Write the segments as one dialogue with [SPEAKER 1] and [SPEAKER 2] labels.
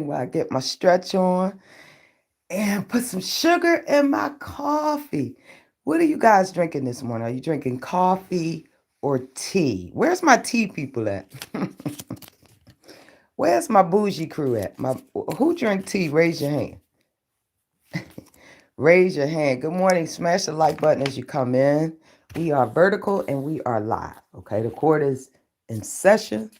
[SPEAKER 1] while I get my stretch on and put some sugar in my coffee. What are you guys drinking this morning? Are you drinking coffee or tea? Where's my tea people at? Where's my bougie crew at? Who drink tea? Raise your hand. Raise your hand. Good morning. Smash the like button as you come in. We are vertical and we are live. Okay, the court is in session.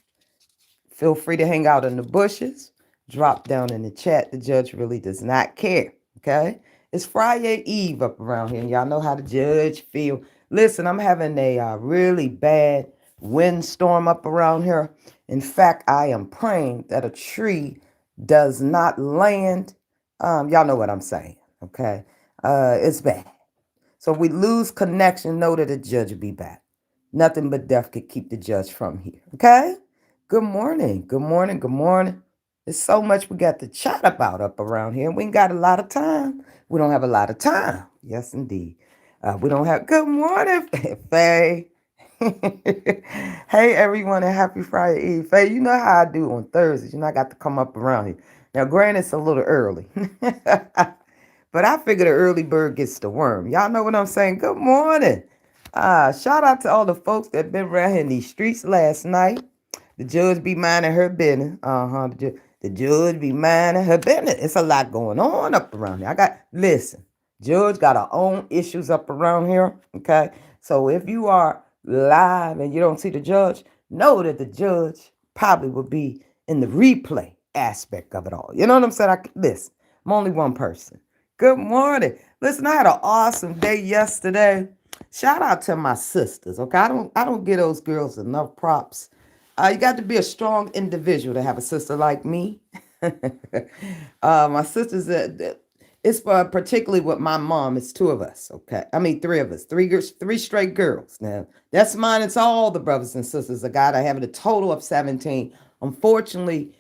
[SPEAKER 1] Feel free to hang out in the bushes. Drop down in the chat. The judge really does not care. Okay? It's Friday Eve up around here, and y'all know how the judge feel. Listen, I'm having a really bad windstorm up around here. In fact, I am praying that a tree does not land. Y'all know what I'm saying. Okay? It's bad. So if we lose connection, know that the judge will be back. Nothing but death could keep the judge from here. Okay? Good morning. Good morning. Good morning. There's so much we got to chat about up around here. We ain't got a lot of time. We don't have a lot of time. Yes, indeed. We don't have. Good morning, Faye. Hey, everyone, and happy Friday Eve. Faye, you know how I do on Thursdays. You know, I got to come up around here. Now, granted, it's a little early. But I figure the early bird gets the worm. Y'all know what I'm saying? Good morning. Shout out to all the folks that been around here in these streets last night. The judge be minding her business. The judge be minding her business. It's a lot going on up around here. Listen, judge got her own issues up around here. Okay. So if you are live and you don't see the judge, know that the judge probably will be in the replay aspect of it all. You know what I'm saying? Listen, I'm only one person. Good morning. Listen, I had an awesome day yesterday. Shout out to my sisters. Okay. I don't give those girls enough props. You got to be a strong individual to have a sister like me. My sisters, it's particularly with my mom. It's two of us, okay? I mean, three of us, three straight girls. Now, that's mine. It's all the brothers and sisters of God. I have a total of 17. Unfortunately,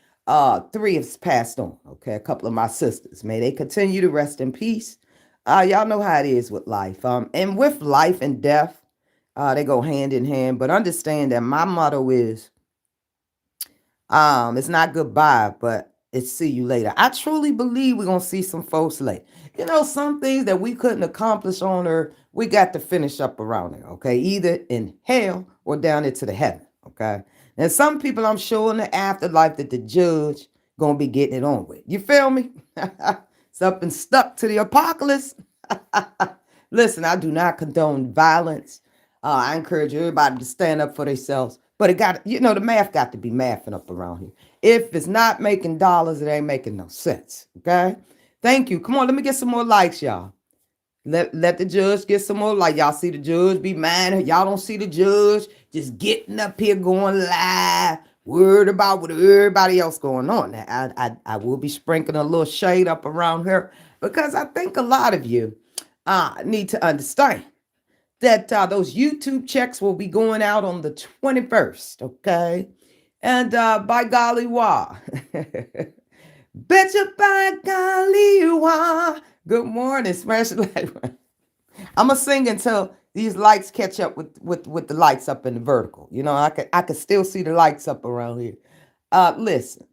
[SPEAKER 1] three have passed on, okay? A couple of my sisters. May they continue to rest in peace. Y'all know how it is with life. And with life and death, they go hand in hand. But understand that my motto is, it's not goodbye, but it's see you later. I truly believe we're gonna see some folks later. You know, some things that we couldn't accomplish on earth, we got to finish up around there, okay? Either in hell or down into the heaven, okay? And some people I'm sure in the afterlife that the judge gonna be getting it on with. You feel me? It's up and stuck to the apocalypse. Listen, I do not condone violence. I encourage everybody to stand up for themselves. But the math got to be mathing up around here. If it's not making dollars, it ain't making no sense. Okay? Thank you. Come on, let me get some more likes, y'all. Let the judge get some more likes. Y'all see the judge be mad. Y'all don't see the judge just getting up here going live, worried about what everybody else going on. Now, I will be sprinkling a little shade up around here because I think a lot of you need to understand that those YouTube checks will be going out on the 21st, okay? And by golly, wah. Betcha by golly, wah. Good morning, smash the like. I'm going to sing until these lights catch up with the lights up in the vertical. You know, I can still see the lights up around here. Listen,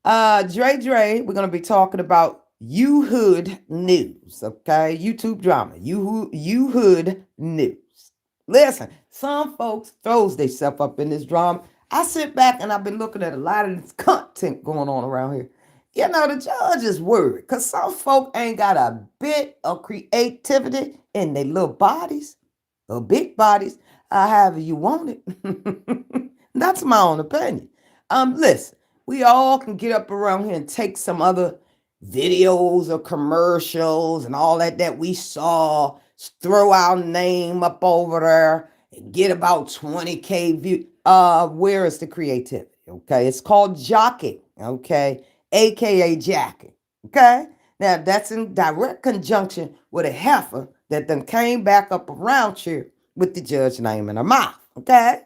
[SPEAKER 1] Dre, we're going to be talking about You Hood News, okay? YouTube drama, You Hood News. Listen, some folks throws themselves up in this drama. I sit back and I've been looking at a lot of this content going on around here. You know, the judge is worried because some folk ain't got a bit of creativity in their little bodies or big bodies, however you want it. That's my own opinion. Listen, we all can get up around here and take some other videos or commercials and all that we saw, throw our name up over there and get about 20K views. Where is the creativity? Okay, it's called jockey, okay, aka jacking. Okay, now that's in direct conjunction with a heifer that then came back up around here with the judge's name in her mouth. Okay.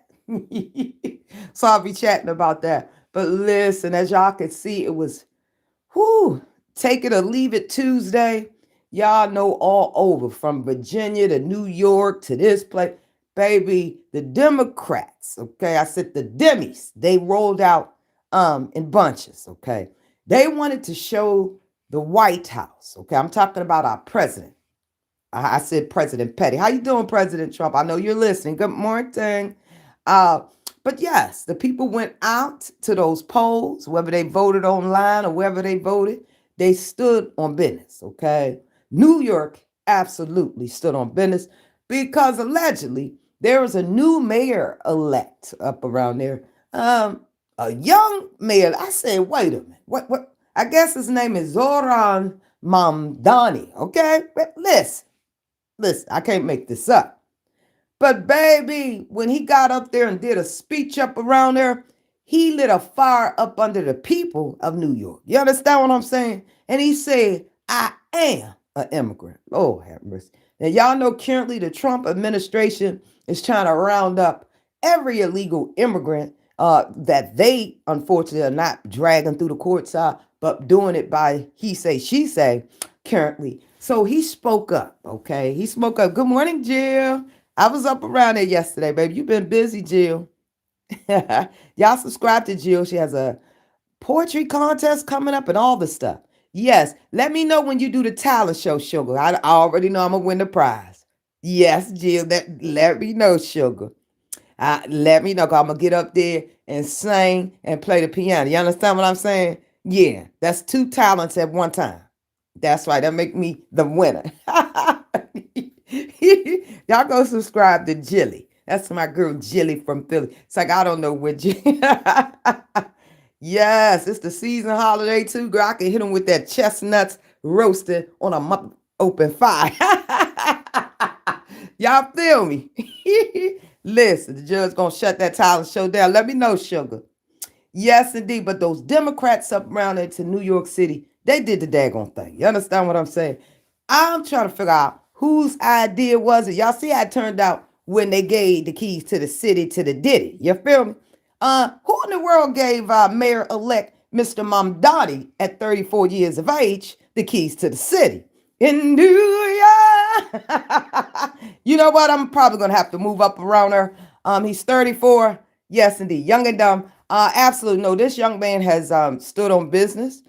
[SPEAKER 1] So I'll be chatting about that. But listen, as y'all can see, it was take it or leave it Tuesday. Y'all know all over from Virginia to New York to this place. Baby, the Democrats, okay? I said the Demis, they rolled out in bunches, okay? They wanted to show the White House. Okay, I'm talking about our president. I said President Petty. How you doing, President Trump? I know you're listening. Good morning. Uh, but yes, the people went out to those polls, whether they voted online or wherever they voted, they stood on business. Okay, New York absolutely stood on business because allegedly there was a new mayor elect up around there. A young mayor. I said, wait a minute. What? I guess his name is Zoran Mamdani. Okay, but listen, I can't make this up. But baby, when he got up there and did a speech up around there, he lit a fire up under the people of New York. You understand what I'm saying? And he said, I am an immigrant. Lord have mercy. And y'all know currently the Trump administration is trying to round up every illegal immigrant that they unfortunately are not dragging through the courts, but doing it by he say, she say currently. So he spoke up, okay? He spoke up. Good morning, Jill. I was up around there yesterday, baby. You've been busy, Jill. Y'all subscribe to Jill. She has a poetry contest coming up and all the stuff. Yes, let me know when you do the talent show, Sugar. I already know I'm going to win the prize. Yes, Jill, let me know, Sugar. Let me know, because I'm going to get up there and sing and play the piano. You understand what I'm saying? Yeah, that's two talents at one time. That's right. That make me the winner. Y'all go subscribe to Jilly. That's my girl Jilly from Philly. It's like I don't know where Jilly. Yes, it's the season holiday too, girl. I can hit them with that chestnuts roasted on a open fire. Y'all feel me? Listen, the judge gonna shut that talent show down. Let me know, Sugar. Yes, indeed. But those Democrats up around into New York City, they did the daggone thing. You understand what I'm saying? I'm trying to figure out whose idea was it. Y'all see how it turned out when they gave the keys to the city to the Diddy. You feel me? Who in the world gave Mayor-elect Mr. Mamdani at 34 years of age the keys to the city? In New York. You know what? I'm probably going to have to move up around her. He's 34. Yes, indeed. Young and dumb. Absolutely. No, this young man has stood on business.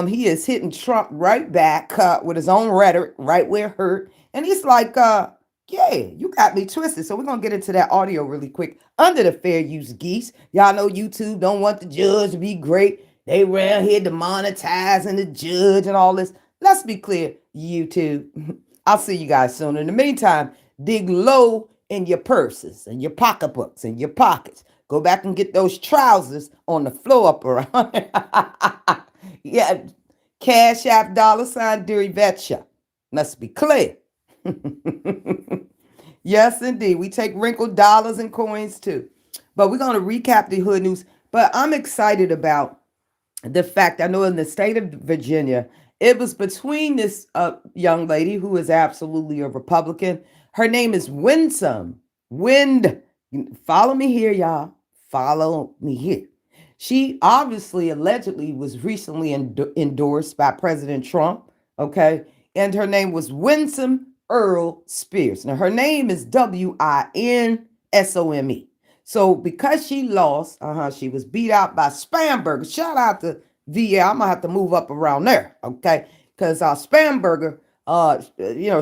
[SPEAKER 1] He is hitting Trump right back with his own rhetoric, right where it hurt. And he's like, yeah, you got me twisted. So we're going to get into that audio really quick. Under the fair use geese. Y'all know YouTube don't want the judge to be great. They around here demonetizing the judge and all this. Let's be clear, YouTube. I'll see you guys soon. In the meantime, dig low in your purses and your pocketbooks and your pockets. Go back and get those trousers on the floor up around. Yeah, Cash App $ Deary Vetcha. Let's be clear. Yes, indeed. We take wrinkled dollars and coins too. But we're going to recap the hood news. But I'm excited about the fact, I know in the state of Virginia, it was between this young lady who is absolutely a Republican. Her name is Winsome. Follow me here, y'all. Follow me here. She obviously, allegedly, was recently endorsed by President Trump, okay? And her name was Winsome Earl Spears. Now, her name is Winsome. So because she lost, she was beat out by Spamberger. Shout out to VA. I'm going to have to move up around there, okay? Because Spamberger,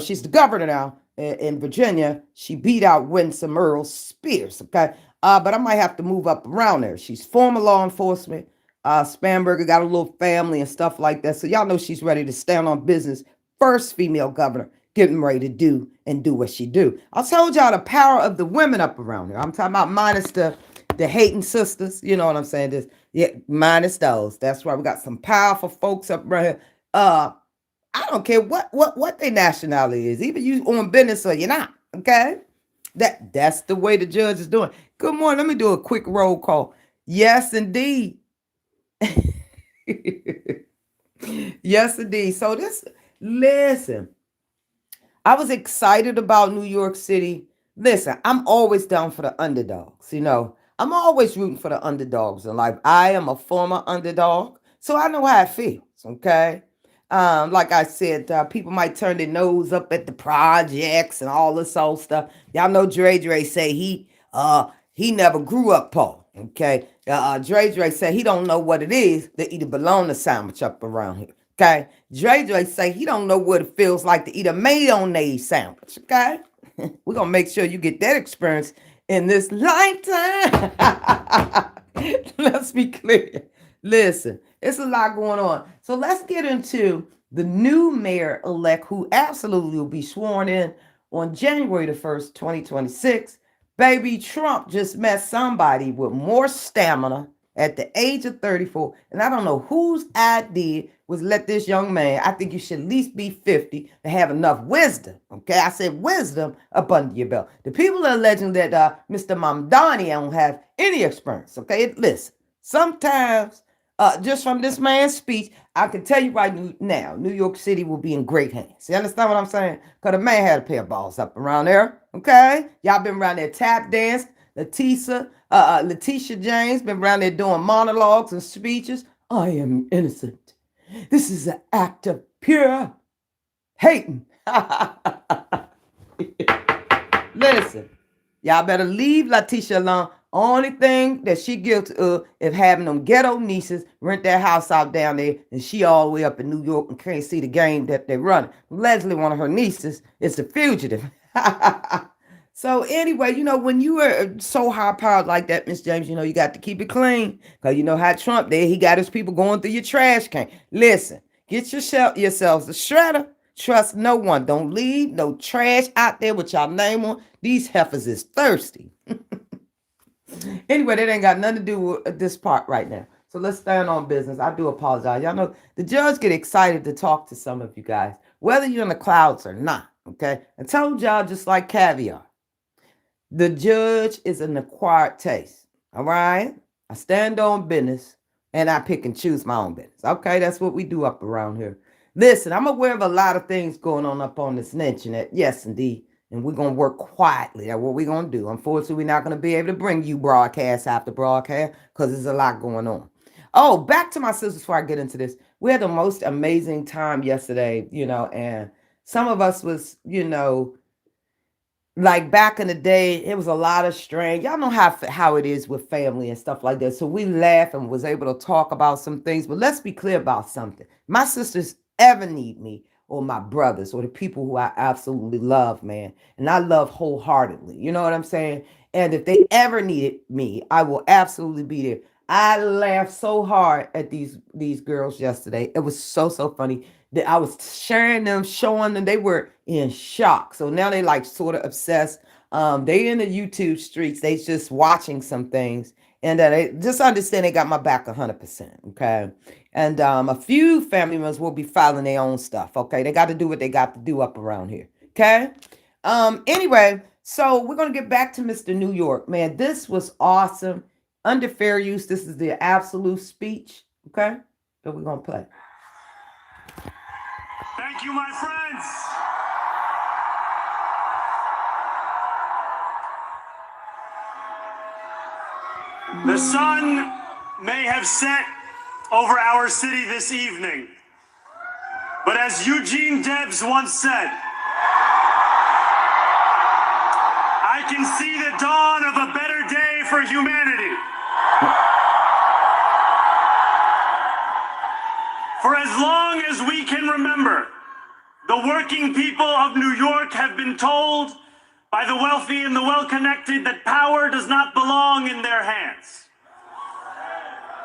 [SPEAKER 1] she's the governor now in Virginia. She beat out Winsome Earl Spears, okay? But I might have to move up around there. She's former law enforcement. Spamberger got a little family and stuff like that. So y'all know she's ready to stand on business. First female governor getting ready to do what she do. I told y'all the power of the women up around here. I'm talking about minus the hating sisters. You know what I'm saying? Minus those. That's why we got some powerful folks up around here. I don't care what their nationality is. Either you on business or you're not. Okay? That's the way the judge is doing. Good morning. Let me do a quick roll call. Yes, indeed. Yes, indeed. So listen, I was excited about New York City. Listen, I'm always down for the underdogs. I'm always rooting for the underdogs in life. I am a former underdog, so I know how it feels. Okay. Like I said, people might turn their nose up at the projects and all this old stuff. Y'all know Dre say he never grew up poor. Okay. Dre say he don't know what it is to eat a bologna sandwich up around here. Okay. Dre say he don't know what it feels like to eat a mayonnaise sandwich. Okay. We're gonna make sure you get that experience in this lifetime. Let's be clear. Listen, it's a lot going on. So let's get into the new mayor-elect who absolutely will be sworn in on January the 1st, 2026. Baby Trump just met somebody with more stamina at the age of 34. And I don't know whose idea was let this young man, I think you should at least be 50 to have enough wisdom. Okay, I said wisdom up under your belt. The people are alleging that Mr. Mamdani don't have any experience. Okay, listen, sometimes just from this man's speech, I can tell you right now, New York City will be in great hands. You understand what I'm saying? Because the man had a pair of balls up around there. Okay? Y'all been around there tap dance. Letitia James been around there doing monologues and speeches. I am innocent. This is an act of pure hating. Listen, y'all better leave Letitia alone. Only thing that she guilty of is having them ghetto nieces rent their house out down there, and she all the way up in New York and can't see the game that they're running. Leslie, one of her nieces, is a fugitive. So anyway, when you are so high powered like that, Miss James, you got to keep it clean. Because you know how Trump did. He got his people going through your trash can. Listen, get yourselves a shredder. Trust no one. Don't leave no trash out there with your name on. These heifers is thirsty. Anyway, that ain't got nothing to do with this part right now. So let's stand on business. I do apologize. Y'all know the judge get excited to talk to some of you guys, whether you're in the clouds or not. Okay? I told y'all just like caviar. The judge is an acquired taste. All right? I stand on business and I pick and choose my own business. Okay? That's what we do up around here. Listen, I'm aware of a lot of things going on up on this internet. Yes, indeed. And we're going to work quietly. That's what we're going to do. Unfortunately, we're not going to be able to bring you broadcast after broadcast because there's a lot going on. Oh, back to my sisters before I get into this. We had the most amazing time yesterday, and some of us was, like back in the day, it was a lot of strain. Y'all know how it is with family and stuff like that. So we laughed and was able to talk about some things. But let's be clear about something. My sisters ever need me, or my brothers, or the people who I absolutely love, man. And I love wholeheartedly. You know what I'm saying? And if they ever needed me, I will absolutely be there. I laughed so hard at these girls yesterday. It was so funny that I was sharing them, showing them. They were in shock. So now they like sort of obsessed. They in the YouTube streets. They just watching some things. And they just understand they got my back 100%. Okay. And a few family members will be filing their own stuff. Okay. They got to do what they got to do up around here. Okay. Anyway, so we're going to get back to Mr. New York. Man, this was awesome. Under fair use, this is the absolute speech. Okay. That we're going to play.
[SPEAKER 2] Thank you, my friends. The sun may have set over our city this evening, but as Eugene Debs once said, I can see the dawn of a better day for humanity. For as long as we can remember, the working people of New York have been told by the wealthy and the well-connected that power does not belong in their hands.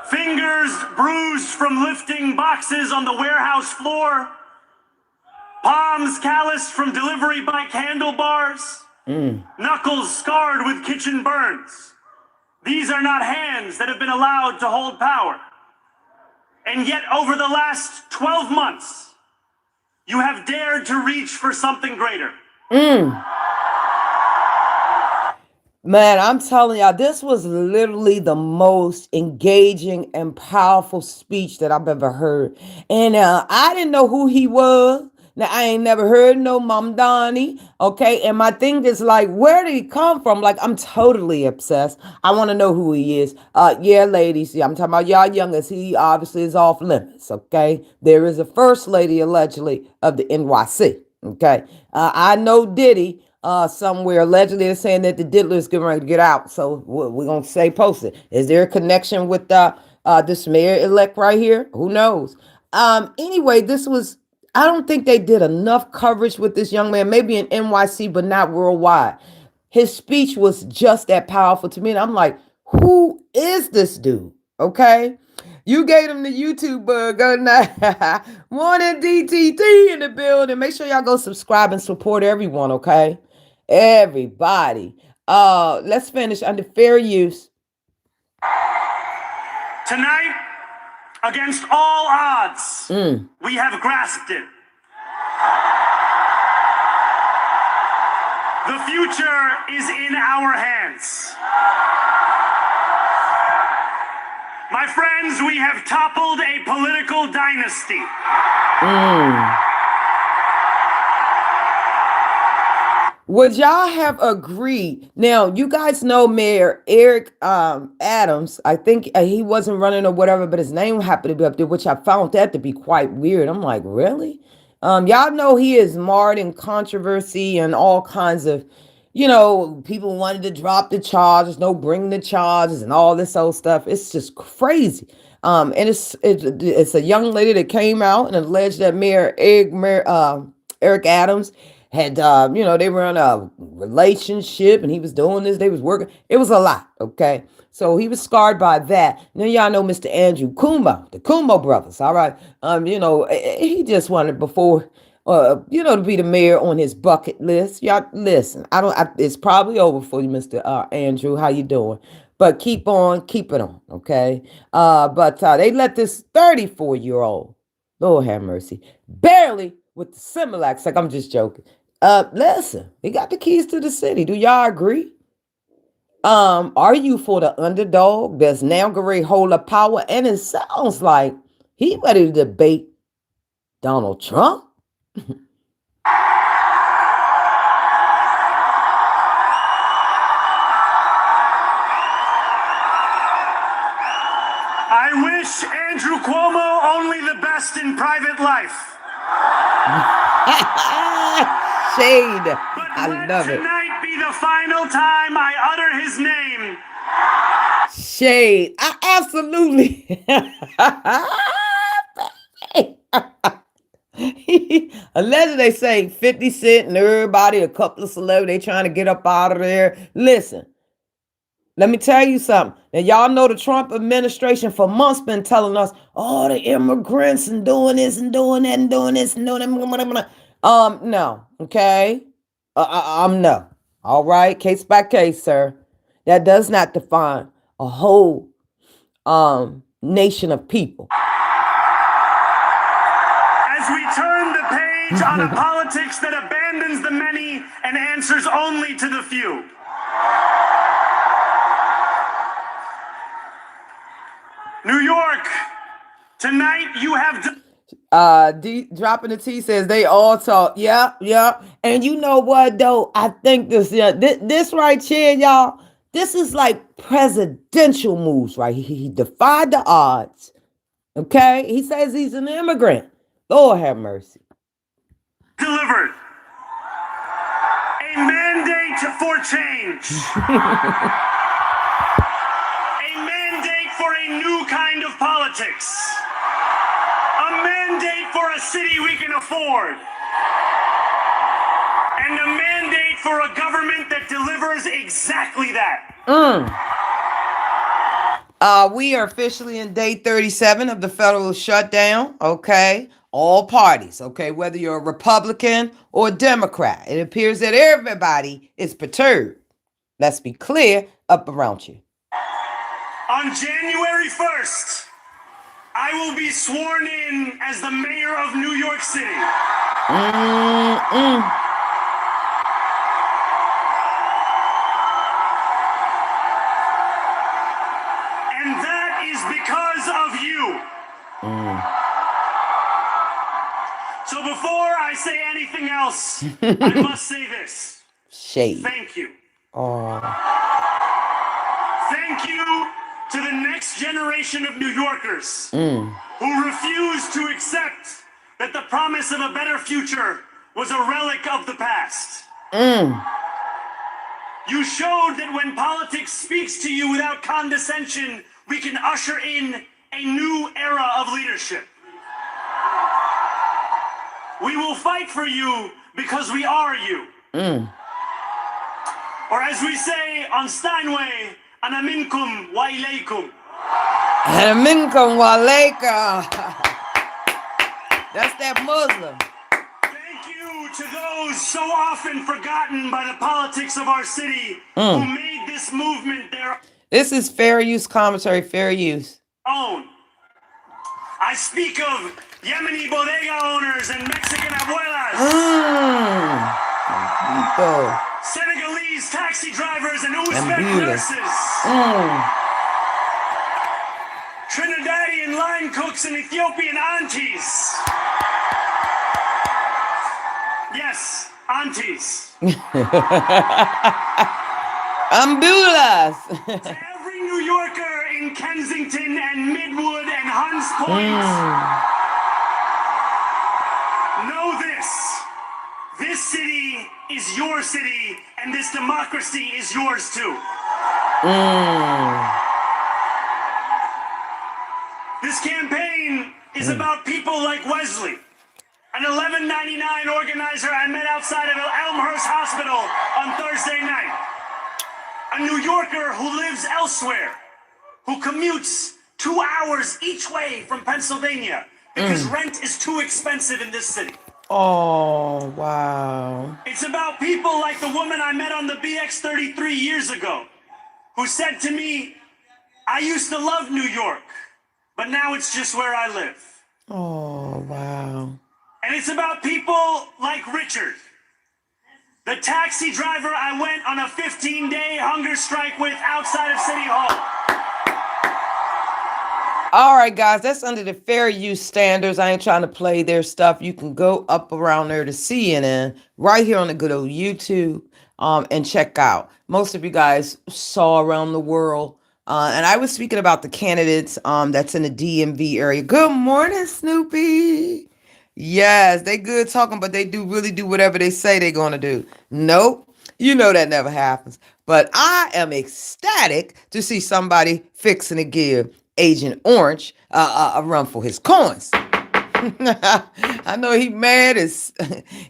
[SPEAKER 2] Fingers bruised from lifting boxes on the warehouse floor, palms calloused from delivery bike handlebars, knuckles scarred with kitchen burns. These are not hands that have been allowed to hold power. And yet over the last 12 months, you have dared to reach for something greater.
[SPEAKER 1] Man, I'm telling y'all, this was literally the most engaging and powerful speech that I've ever heard. And I didn't know who he was. Now, I ain't never heard no Mamdani, okay? And my thing is like, where did he come from? Like, I'm totally obsessed. I want to know who he is. Yeah, ladies, yeah, I'm talking about y'all youngest. He obviously is off limits, okay? There is a first lady, allegedly, of the NYC, okay? I know Diddy. somewhere. Allegedly, they're saying that the diddler is getting ready to get out. So we're gonna say posted. Is there a connection with this mayor elect right here? Who knows? Anyway, this was. I don't think they did enough coverage with this young man. Maybe in NYC, but not worldwide. His speech was just that powerful to me, and I'm like, who is this dude? Okay. You gave him the YouTube bug. Good night. Morning DTT in the building. Make sure y'all go subscribe and support everyone, okay? Everybody. Let's finish under fair use.
[SPEAKER 2] Tonight, against all odds, we have grasped it. The future is in our hands. My friends, we have toppled a political dynasty.
[SPEAKER 1] Would y'all have agreed? Now, you guys know Mayor Eric Adams. I think he wasn't running or whatever, but his name happened to be up there, which I found that to be quite weird. I'm like, really? Y'all know he is marred in controversy and all kinds of, people wanted to drop the charges, no bring the charges and all this old stuff. It's just crazy. And it's a young lady that came out and alleged that Mayor Eric Adams had, they were in a relationship and he was doing this, they was working. It was a lot, okay? So he was scarred by that. Now y'all know Mr. Andrew Cuomo, the Cuomo brothers, all right? He just wanted before, to be the mayor on his bucket list. Y'all listen, it's probably over for you, Mr. Andrew. How you doing? But keep on, keep it on, okay? But they let this 34-year-old, Lord have mercy, barely with the Similac, like I'm just joking. Listen, he got the keys to the city. Do y'all agree? Are you for the underdog that's now going to hold the power? And it sounds like he ready to debate Donald Trump.
[SPEAKER 2] I wish Andrew Cuomo only the best in private life.
[SPEAKER 1] Shade.
[SPEAKER 2] But
[SPEAKER 1] I love it.
[SPEAKER 2] Tonight be the final time I utter his name.
[SPEAKER 1] Shade. Absolutely. Allegedly, they say 50 Cent and everybody, a couple of celebrities, trying to get up out of there. Listen, let me tell you something. Now, y'all know the Trump administration for months been telling us, oh, the immigrants and doing this and doing that and doing this and doing that. No, okay? No. All right, case by case, sir. That does not define a whole nation of people.
[SPEAKER 2] As we turn the page on a politics that abandons the many and answers only to the few. New York, tonight you have...
[SPEAKER 1] Dropping the T says they all talk. Yeah. And you know what, though? I think this right here, y'all, this is like presidential moves, right? He defied the odds. Okay? He says he's an immigrant. Lord have mercy.
[SPEAKER 2] Delivered. A mandate for change. A mandate for a new kind of politics. A mandate for a city we can afford. And a mandate for a government that delivers exactly that.
[SPEAKER 1] We are officially in day 37 of the federal shutdown, okay? All parties, okay? Whether you're a Republican or a Democrat, it appears that everybody is perturbed. Let's be clear up around you.
[SPEAKER 2] On January 1st, I will be sworn in as the mayor of New York City. And that is because of you. So before I say anything else, I must say this.
[SPEAKER 1] Shade.
[SPEAKER 2] Thank you.
[SPEAKER 1] Oh.
[SPEAKER 2] Thank you to the next generation of New Yorkers who refuse to accept that the promise of a better future was a relic of the past. You showed that when politics speaks to you without condescension, we can usher in a new era of leadership. We will fight for you because we are you. Or as we say on Steinway, ana minkum wa ilaykum.
[SPEAKER 1] And minkum waleka. That's that Muslim.
[SPEAKER 2] Thank you to those so often forgotten by the politics of our city who made this movement their
[SPEAKER 1] This is fair use commentary, fair use.
[SPEAKER 2] own. I speak of Yemeni bodega owners and Mexican abuelas, Senegalese taxi drivers and Uzbek nurses, Trinidadian line cooks and Ethiopian aunties. Yes, aunties.
[SPEAKER 1] Ambulas.
[SPEAKER 2] To every New Yorker in Kensington and Midwood and Hunts Point, know this. This city is your city, and this democracy is yours too. This campaign is about people like Wesley, an $11.99 organizer I met outside of Elmhurst Hospital on Thursday night. A New Yorker who lives elsewhere, who commutes 2 hours each way from Pennsylvania because rent is too expensive in this city.
[SPEAKER 1] Oh, wow.
[SPEAKER 2] It's about people like the woman I met on the BX33 years ago, who said to me, I used to love New York, but now it's just where I live.
[SPEAKER 1] Oh, wow.
[SPEAKER 2] And it's about people like Richard, the taxi driver I went on a 15-day hunger strike with outside of City Hall.
[SPEAKER 1] All right, guys, that's under the fair use standards. I ain't trying to play their stuff. You can go up around there to CNN right here on the good old YouTube and check out. Most of you guys saw around the world. And I was speaking about the candidates that's in the DMV area. Good morning, Snoopy. Yes, they good talking, but they really do whatever they say they're going to do. Nope. You know that never happens. But I am ecstatic to see somebody fixing to give Agent Orange a run for his coins. I know he mad as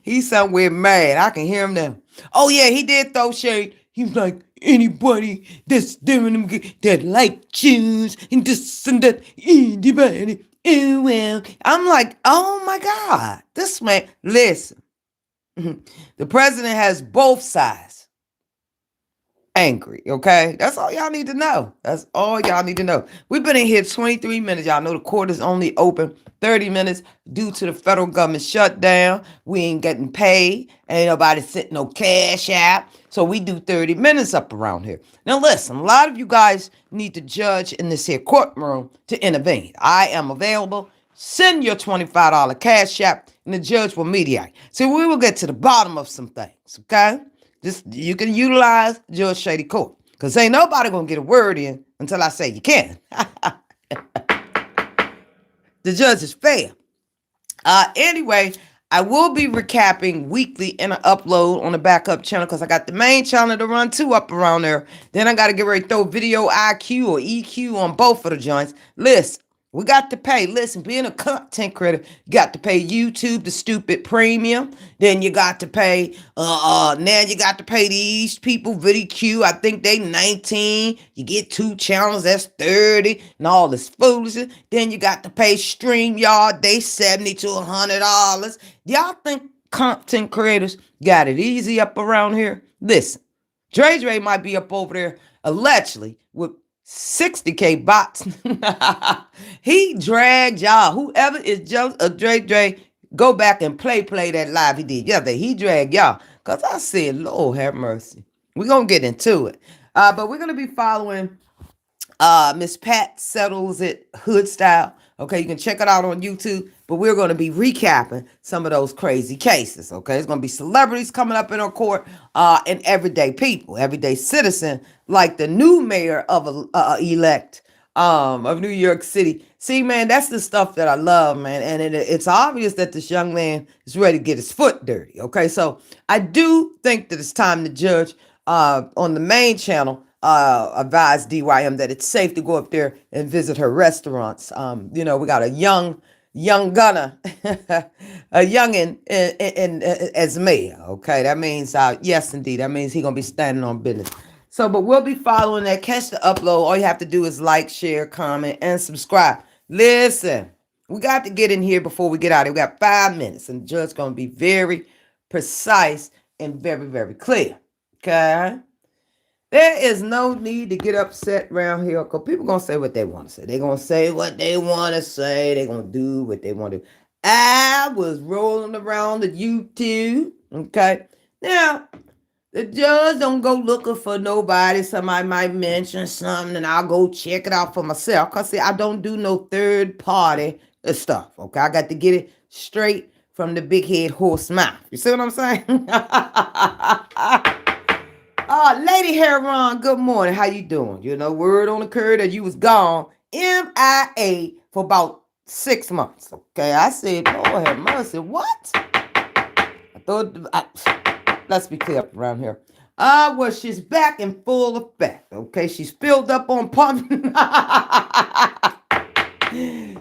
[SPEAKER 1] he's somewhere mad. I can hear him now. Oh yeah, he did throw shade. He was like, anybody that's doing them that like Jews and this and that, anybody. Oh well. I'm like, oh my God, this man. Listen, the president has both sides angry, okay? That's all y'all need to know. That's all y'all need to know. We've been in here 23 minutes. Y'all know the court is only open 30 minutes due to the federal government shutdown. We ain't getting paid. Ain't nobody sitting no cash app. So we do 30 minutes up around here. Now listen, a lot of you guys need to judge in this here courtroom to intervene. I am available. Send your $25 cash app and the judge will mediate. So we will get to the bottom of some things, okay? Just you can utilize Judge Shady Court. Because ain't nobody going to get a word in until I say you can. The judge is fair. Anyway, I will be recapping weekly in an upload on the backup channel because I got the main channel to run too up around there. Then I got to get ready to throw video IQ or EQ on both of the joints. Listen, we got to pay. Listen, being a content creator, you got to pay YouTube the stupid premium. Then you got to pay, now you got to pay these people, VidQ. I think they 19. You get 2 channels, that's 30, and all this foolishness. Then you got to pay StreamYard, they $70 to $100. Y'all think content creators got it easy up around here? Listen, Dre might be up over there allegedly with 60K bots. He dragged y'all. Whoever is jealous of Dre, go back and play that live he did yesterday. He dragged y'all. Because I said, Lord have mercy. We're going to get into it. But we're going to be following Miss Pat Settles It Hood Style. Okay, you can check it out on YouTube. But we're going to be recapping some of those crazy cases. Okay, it's going to be celebrities coming up in our court and everyday people, everyday citizen, like the new mayor of elect of New York City, See, man, that's the stuff that I love, man. And it's obvious that this young man is ready to get his foot dirty. Okay, so I do think that it's time to judge on the main channel. Advise DYM that it's safe to go up there and visit her restaurants. We got a young gunner, a youngin as mayor. Okay, that means yes, indeed, that means he gonna be standing on business. So, but we'll be following that. Catch the upload. All you have to do is like, share, comment, and subscribe. Listen, we got to get in here before we get out. We got 5 minutes, and the judge's gonna be very precise and very, very clear. Okay. There is no need to get upset around here because people going to say what they want to say. They're going to say what they want to say. They're going to do what they want to do. I was rolling around the YouTube. Okay. Now, the judge don't go looking for nobody. Somebody might mention something and I'll go check it out for myself. Because, see, I don't do no third party stuff. Okay. I got to get it straight from the big head horse mouth. You see what I'm saying? Lady Heron, good morning. How you doing? Word on the curve that you was gone, MIA, for about 6 months. Okay, I said, Lord have mercy. What? Let's be clear around here. Well, she's back in full effect. Okay, she's filled up on pump.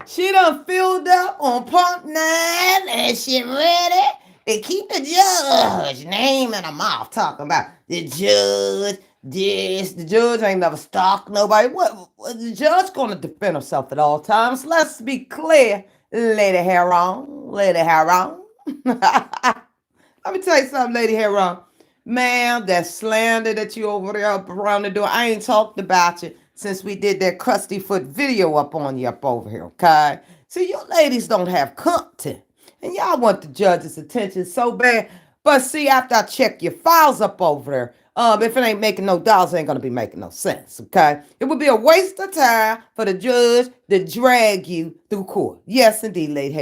[SPEAKER 1] She done filled up on pump 9 and she ready to keep the judge name in her mouth talking about the judge, this. The judge ain't never stalked nobody. What the judge gonna defend herself at all times. Let's be clear, Lady Heron. Lady Heron. Let me tell you something, Lady Heron. Ma'am, that slander that you over there up around the door, I ain't talked about you since we did that crusty foot video up on you up over here, okay? See, you ladies don't have content. And y'all want the judge's attention so bad. But see, after I check your files up over there, if it ain't making no dollars, it ain't gonna be making no sense, okay? It would be a waste of time for the judge to drag you through court. Yes, indeed, Lady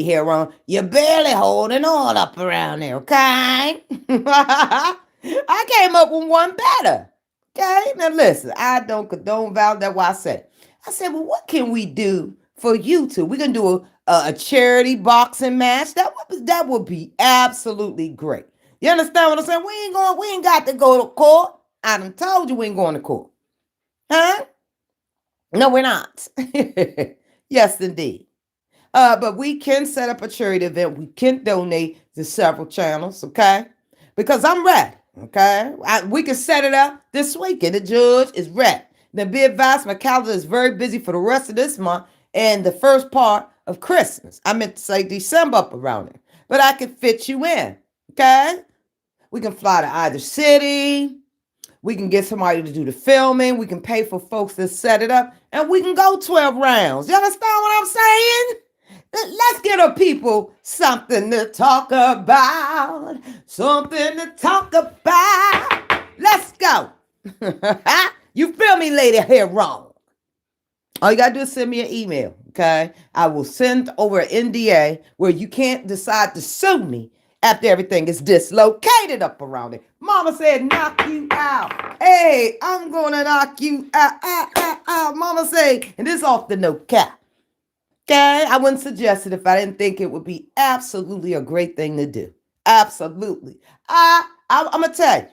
[SPEAKER 1] Heron, you're barely holding on up around there, okay? I came up with one better. Okay, now listen, I don't condone violence. That's why I said, well, what can we do for you two? We can do a charity boxing match. That would be absolutely great. You understand what I'm saying? We ain't got to go to court. I done told you we ain't going to court. Huh? No, we're not. Yes, indeed. But we can set up a charity event. We can donate to several channels, okay? Because I'm ready, okay? We can set it up this weekend. The judge is ready. Now, be advised, my calendar is very busy for the rest of this month and the first part of Christmas. I meant to say December up around it. But I can fit you in, okay? We can fly to either city. We can get somebody to do the filming. We can pay for folks to set it up. And we can go 12 rounds. You understand what I'm saying? Let's get our people something to talk about. Something to talk about. Let's go. You feel me, Lady Heron? All you got to do is send me an email, okay? I will send over an NDA where you can't decide to sue me after everything is dislocated up around it. Mama said, knock you out. Hey, I'm going to knock you out. Mama said, and this off the no cap. Okay, I wouldn't suggest it if I didn't think it would be absolutely a great thing to do. Absolutely. I'm going to tell you,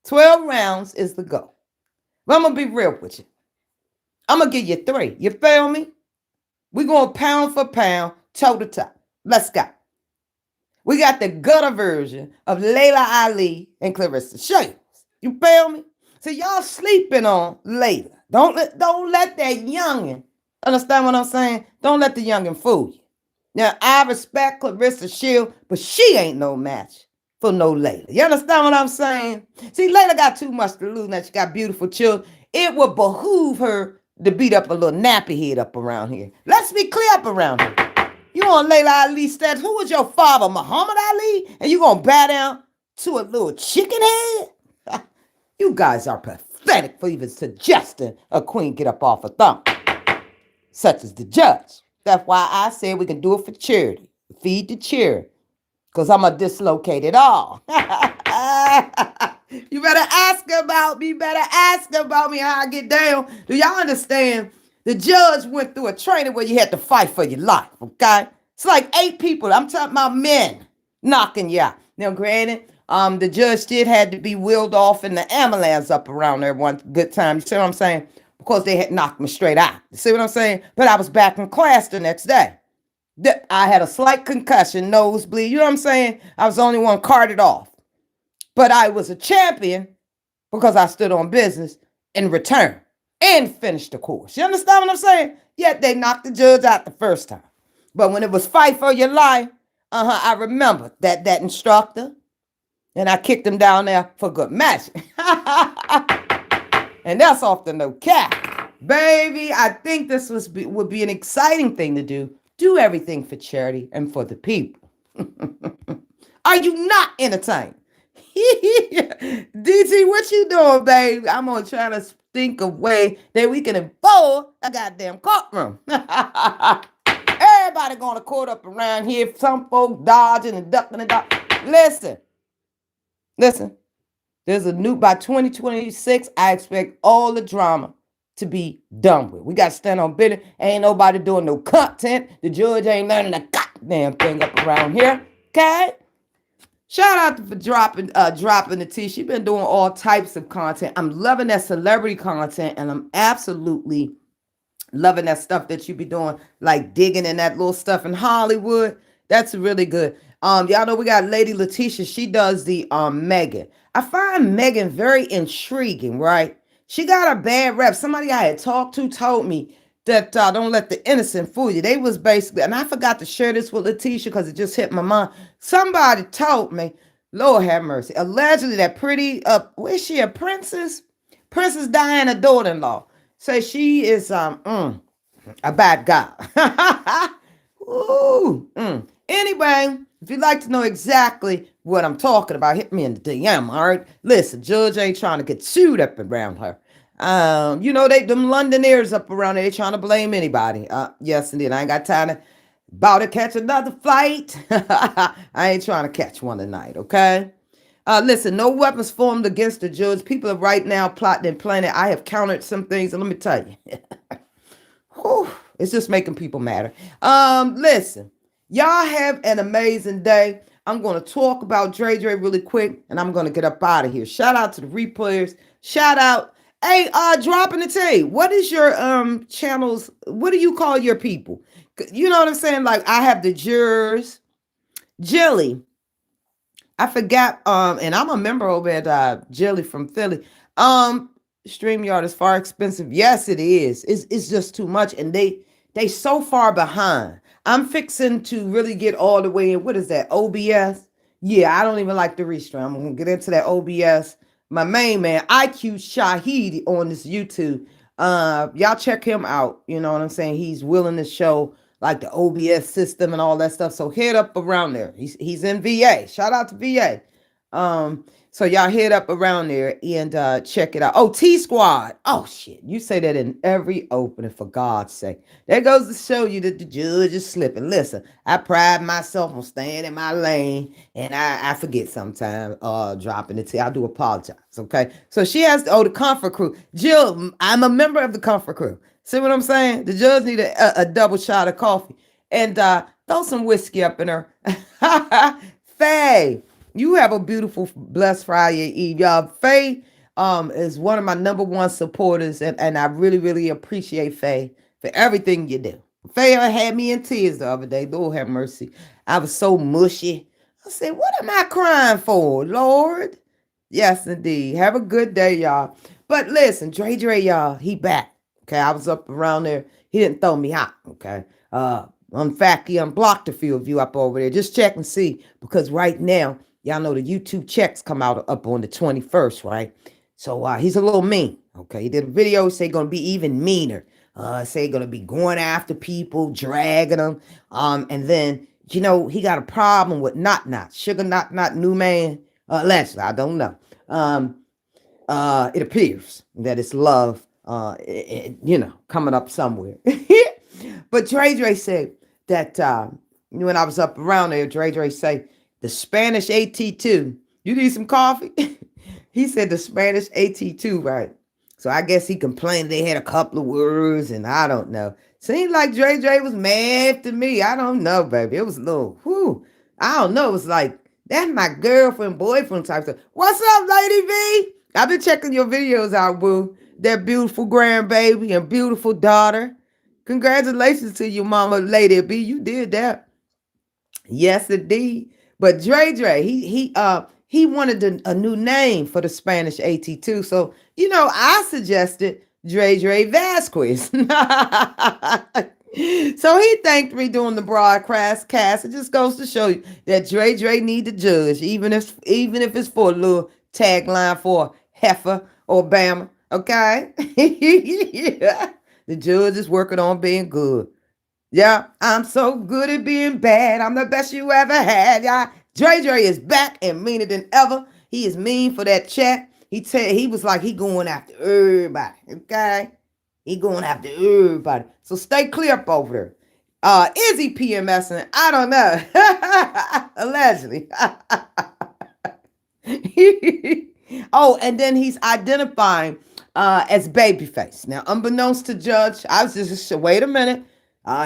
[SPEAKER 1] 12 rounds is the goal. But I'm going to be real with you. I'm going to give you 3. You feel me? We're going pound for pound, toe to toe. Let's go. We got the gutter version of Layla Ali and Clarissa Shields. You feel me? So y'all sleeping on Layla. Don't let that youngin', understand what I'm saying? Don't let the youngin' fool you. Now, I respect Clarissa Shields, but she ain't no match for no Layla. You understand what I'm saying? See, Layla got too much to lose. Now she got beautiful children. It would behoove her to beat up a little nappy head up around here. Let's be clear up around here. You on Layla Ali stats? Who was your father, Muhammad Ali? And you gonna bow down to a little chicken head? You guys are pathetic for even suggesting a queen get up off a thumb, such as the judge. That's why I said we can do it for charity. Feed the charity. Because I'm going to dislocate it all. You better ask about me. How I get down. Do y'all understand The judge went through a training where you had to fight for your life, okay? It's like 8 people. I'm talking about men knocking you out. Now, granted, the judge did had to be wheeled off in the ambulance up around there one good time. You see what I'm saying? Because they had knocked me straight out. You see what I'm saying? But I was back in class the next day. I had a slight concussion, nosebleed. You know what I'm saying? I was the only one carted off. But I was a champion because I stood on business in return and finished the course. You understand what I'm saying? Yet they knocked the judge out the first time. But when it was fight for your life, I remember that instructor, and I kicked him down there for good magic. And that's off the no cap. Baby, I think this would be an exciting thing to do. Do everything for charity and for the people. Are you not entertained? DT, what you doing, baby? I'm gonna try to think of way that we can afford a goddamn courtroom. Everybody going to court up around here. Some folk dodging and ducking and dodging. Listen. There's a new, by 2026, I expect all the drama to be done with. We got to stand on business. Ain't nobody doing no content. The judge ain't learning a goddamn thing up around here. Okay? Shout out for dropping the T. She been doing all types of content. I'm loving that celebrity content, and I'm absolutely loving that stuff that you be doing, like digging in that little stuff in Hollywood. That's really good. Y'all know we got Lady Letitia. She does the Megan. I find Megan very intriguing, right? She got a bad rep. Somebody I had talked to told me that don't let the innocent fool you. They was basically, and I forgot to share this with Letitia because it just hit my mind. Somebody told me, Lord have mercy, allegedly that pretty, where's she, a princess? Princess Diana daughter-in-law. Say she is a bad guy. Ooh. Anyway, if you'd like to know exactly what I'm talking about, hit me in the DM, all right? Listen, Judge ain't trying to get sued up around her. Them Londoners up around there, they trying to blame anybody. Yes, indeed. I ain't got time to about to catch another flight. I ain't trying to catch one tonight, okay? Listen, no weapons formed against the judge. People are right now plotting and planning. I have countered some things, and let me tell you. Whew, it's just making people madder. Listen. Y'all have an amazing day. I'm going to talk about Dre really quick, and I'm going to get up out of here. Shout out to the replayers. Shout out. Hey, dropping the tape. What is your channels? What do you call your people? You know what I'm saying? Like, I have the jurors. Jilly. I forgot. And I'm a member over at Jilly from Philly. StreamYard is far expensive. Yes, it is. It's just too much, and they so far behind. I'm fixing to really get all the way in. What is that? OBS? Yeah, I don't even like the restream. I'm going to get into that OBS. My main man, IQ Shahidi on this YouTube. Y'all check him out. You know what I'm saying? He's willing to show like the OBS system and all that stuff. So head up around there. He's in VA. Shout out to VA. So y'all head up around there and check it out. Oh, T-Squad. Oh, shit. You say that in every opening, for God's sake. There goes to show you that the judge is slipping. Listen, I pride myself on staying in my lane, and I forget sometimes dropping the T. I do apologize, okay? So she has, the Comfort Crew. Jill, I'm a member of the Comfort Crew. See what I'm saying? The judge need a double shot of coffee. And throw some whiskey up in her. Faye. You have a beautiful, blessed Friday Eve. Y'all, Faye is one of my number one supporters, and I really, really appreciate Faye for everything you do. Faye had me in tears the other day. Lord have mercy. I was so mushy. I said, what am I crying for, Lord? Yes, indeed. Have a good day, y'all. But listen, Dre, y'all, he back. Okay, I was up around there. He didn't throw me out, okay? In fact, he unblocked a few of you up over there. Just check and see, because right now, y'all know the YouTube checks come out up on the 21st, right? So he's a little mean, okay? He did a video, say gonna be even meaner. Say gonna be going after people, dragging them. And then, he got a problem with Not, Sugar Not, new man. Allegedly, I don't know. It appears that it's love, coming up somewhere. But Dre said that when I was up around there, Dre say, the Spanish AT2. You need some coffee? He said the Spanish AT2, right? So I guess he complained they had a couple of words, and I don't know. Seemed like Dre was mad to me. I don't know, baby. It was a little, whew. I don't know. It was like, that's my girlfriend, boyfriend type stuff. What's up, Lady V? I've been checking your videos out, boo. That beautiful grandbaby and beautiful daughter. Congratulations to your mama, Lady B. You did that. Yes, indeed. But Dre, he wanted a new name for the Spanish AT2. So, I suggested Dre Vasquez. So he thanked me during the broadcast cast. It just goes to show you that Dre need to judge, even if it's for a little tagline for heifer or Bama. Okay? Yeah. The judge is working on being good. Yeah, I'm so good at being bad. I'm the best you ever had. Yeah, Dre is back and meaner than ever. He is mean for that chat. He was like he going after everybody. Okay, he going after everybody. So stay clear up over there. Is he PMSing? I don't know. Allegedly. Oh, and then he's identifying as babyface. Now, unbeknownst to Judge, I was just wait a minute.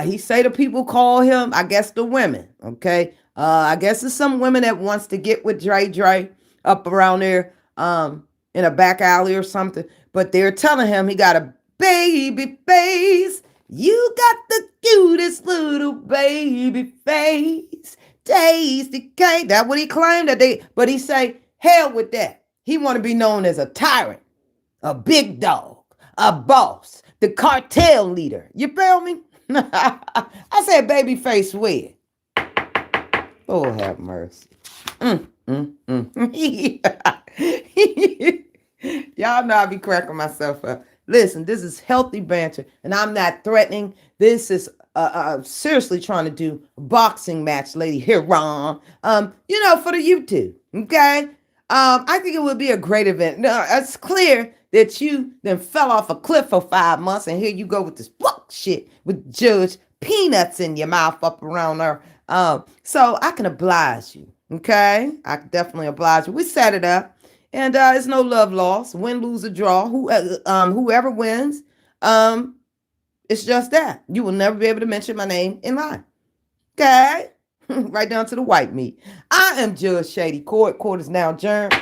[SPEAKER 1] He say the people call him, I guess the women, okay? I guess it's some women that wants to get with Dre up around there in a back alley or something. But they're telling him he got a baby face. You got the cutest little baby face. Tasty cake. That's what he claimed but he say, hell with that. He want to be known as a tyrant, a big dog, a boss, the cartel leader. You feel me? I said babyface where? Oh, have mercy. Y'all know I be cracking myself up. Listen, this is healthy banter, and I'm not threatening. This is seriously trying to do a boxing match, Lady Hiron. For the YouTube. Okay? I think it would be a great event. Now, it's clear that you then fell off a cliff for 5 months, and here you go with this fuck shit with Judge Peanuts in your mouth up around there. So I can oblige you, okay? I can definitely oblige you. We set it up, and it's no love loss, win, lose, or draw. Whoever wins, it's just that. You will never be able to mention my name in line, okay? Right down to the white meat. I am Judge Shady Court. Court is now adjourned.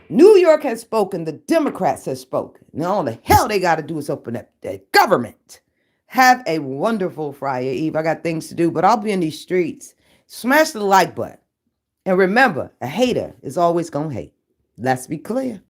[SPEAKER 1] New York has spoken. The Democrats have spoken. Now all the hell they got to do is open up their government. Have a wonderful Friday Eve. I got things to do, but I'll be in these streets. Smash the like button. And remember, a hater is always going to hate. Let's be clear.